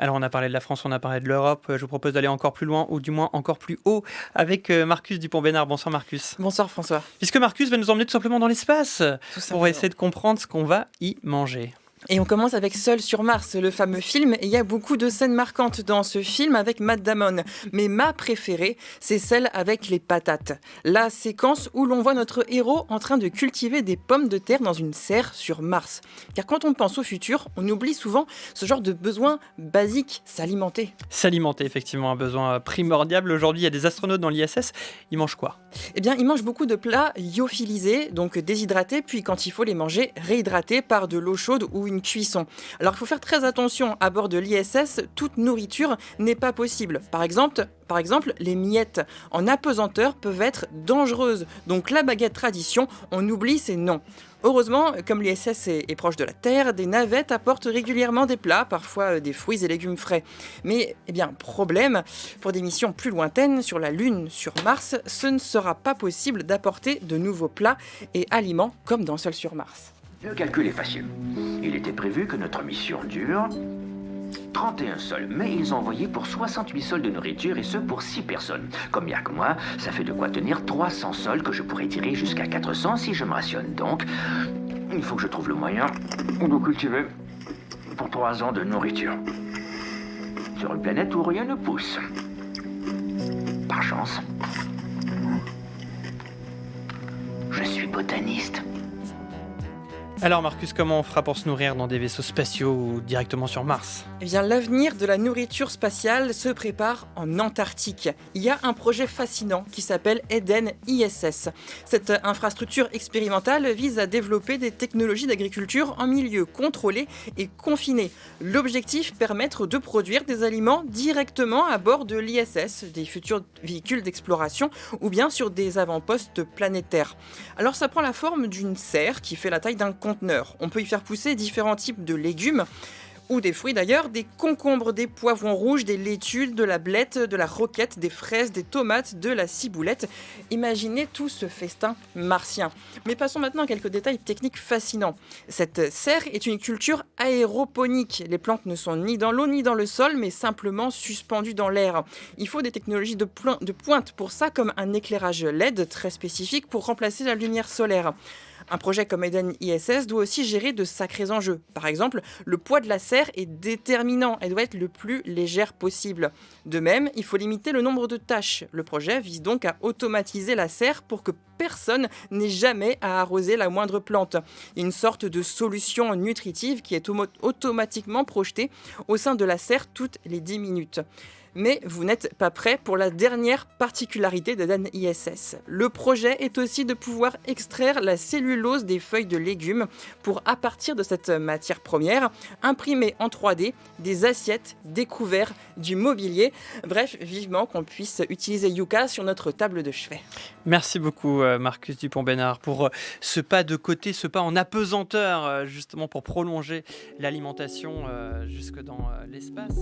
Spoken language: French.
Alors on a parlé de la France, on a parlé de l'Europe. Je vous propose d'aller encore plus loin, ou du moins encore plus haut, avec Marcus Dupont-Bénard. Bonsoir Marcus. Bonsoir François, Puisque Marcus va nous emmener tout simplement dans l'espace, tout pour simplement. essayer de comprendre ce qu'on va y manger. Et on commence avec Seul sur Mars, le fameux film. Et il y a beaucoup de scènes marquantes dans ce film avec Matt Damon. Mais ma préférée, c'est celle avec les patates. La séquence où l'on voit notre héros en train de cultiver des pommes de terre dans une serre sur Mars. Car quand on pense au futur, on oublie souvent ce genre de besoin basique, s'alimenter. S'alimenter, effectivement, un besoin primordial. Aujourd'hui, il y a des astronautes dans l'ISS. Ils mangent quoi? Eh bien, ils mangent beaucoup de plats lyophilisés, donc déshydratés, puis quand il faut les manger, réhydratés par de l'eau chaude ou une cuisson. Alors il faut faire très attention, à bord de l'ISS, toute nourriture n'est pas possible. Par exemple, les miettes en apesanteur peuvent être dangereuses. Donc la baguette tradition, on oublie ces noms. Heureusement, comme l'ISS est proche de la Terre, des navettes apportent régulièrement des plats, parfois des fruits et légumes frais. Mais, problème, pour des missions plus lointaines, sur la Lune, sur Mars, ce ne sera pas possible d'apporter de nouveaux plats et aliments comme dans Seul sur Mars. Le calcul est facile. Il était prévu que notre mission dure 31 sols, mais ils ont envoyé pour 68 sols de nourriture et ce pour 6 personnes. Comme il n'y a que moi, ça fait de quoi tenir 300 sols que je pourrais tirer jusqu'à 400 si je me rationne. Donc, il faut que je trouve le moyen de cultiver pour 3 ans de nourriture. Sur une planète où rien ne pousse. Par chance, je suis botaniste. Alors Marcus, comment on fera pour se nourrir dans des vaisseaux spatiaux ou directement sur Mars? Eh bien, l'avenir de la nourriture spatiale se prépare en Antarctique. Il y a un projet fascinant qui s'appelle Eden ISS. Cette infrastructure expérimentale vise à développer des technologies d'agriculture en milieu contrôlé et confiné. L'objectif, permettre de produire des aliments directement à bord de l'ISS, des futurs véhicules d'exploration ou bien sur des avant-postes planétaires. Alors ça prend la forme d'une serre qui fait la taille d'un conteneur. On peut y faire pousser différents types de légumes ou des fruits d'ailleurs, des concombres, des poivrons rouges, des laitues, de la blette, de la roquette, des fraises, des tomates, de la ciboulette. Imaginez tout ce festin martien. Mais passons maintenant à quelques détails techniques fascinants. Cette serre est une culture aéroponique. Les plantes ne sont ni dans l'eau ni dans le sol, mais simplement suspendues dans l'air. Il faut des technologies de pointe pour ça, comme un éclairage LED très spécifique pour remplacer la lumière solaire. Un projet comme Eden ISS doit aussi gérer de sacrés enjeux. Par exemple, le poids de la serre est déterminant. Elle doit être le plus légère possible. De même, il faut limiter le nombre de tâches. Le projet vise donc à automatiser la serre pour que personne n'ait jamais à arroser la moindre plante. Une sorte de solution nutritive qui est automatiquement projetée au sein de la serre toutes les 10 minutes. Mais vous n'êtes pas prêt pour la dernière particularité d'Eden ISS. Le projet est aussi de pouvoir extraire la cellulose des feuilles de légumes pour, à partir de cette matière première, imprimer en 3D des assiettes, des couverts, du mobilier. Bref, vivement qu'on puisse utiliser Yucca sur notre table de chevet. Merci beaucoup Marcus Dupont-Bénard pour ce pas de côté, ce pas en apesanteur, justement pour prolonger l'alimentation jusque dans l'espace.